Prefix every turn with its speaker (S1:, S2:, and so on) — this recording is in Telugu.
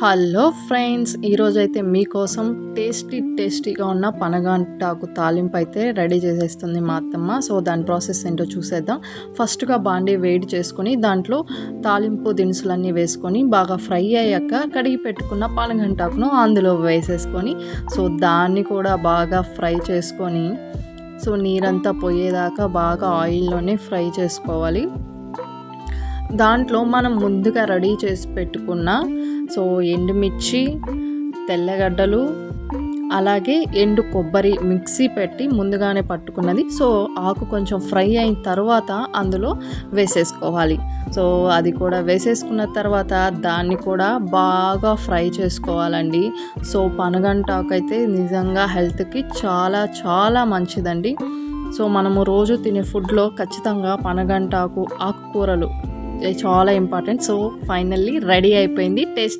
S1: హలో ఫ్రెండ్స్, ఈరోజైతే మీకోసం టేస్టీగా ఉన్న పనగంటాకు తాలింపు అయితే రెడీ చేసేస్తుంది మా అత్తమ్మ. సో దాని ప్రాసెస్ ఏంటో చూసేద్దాం. ఫస్ట్గా బాండీ వేడి చేసుకొని దాంట్లో తాలింపు దినుసులన్నీ వేసుకొని బాగా ఫ్రై అయ్యాక కడిగి పెట్టుకున్న పనగంటాకును అందులో వేసేసుకొని సో దాన్ని కూడా బాగా ఫ్రై చేసుకొని సో నీరంతా పోయేదాకా బాగా ఆయిల్లోనే ఫ్రై చేసుకోవాలి. దాంట్లో మనం ముందుగా రెడీ చేసి పెట్టుకున్న సో ఎండుమిర్చి, తెల్లగడ్డలు, అలాగే ఎండు కొబ్బరి మిక్సీ పెట్టి ముందుగానే పట్టుకున్నది. సో ఆకు కొంచెం ఫ్రై అయిన తర్వాత అందులో వేసేసుకోవాలి. సో అది కూడా వేసేసుకున్న తర్వాత దాన్ని కూడా బాగా ఫ్రై చేసుకోవాలండి. సో పనగంటాకు అయితే నిజంగా హెల్త్కి చాలా చాలా మంచిదండి. సో మనము రోజు తినే ఫుడ్లో ఖచ్చితంగా పనగంటాకు, ఆకుకూరలు చాలా ఇంపార్టెంట్. సో ఫైనల్లీ రెడీ అయిపోయింది. టేస్ట్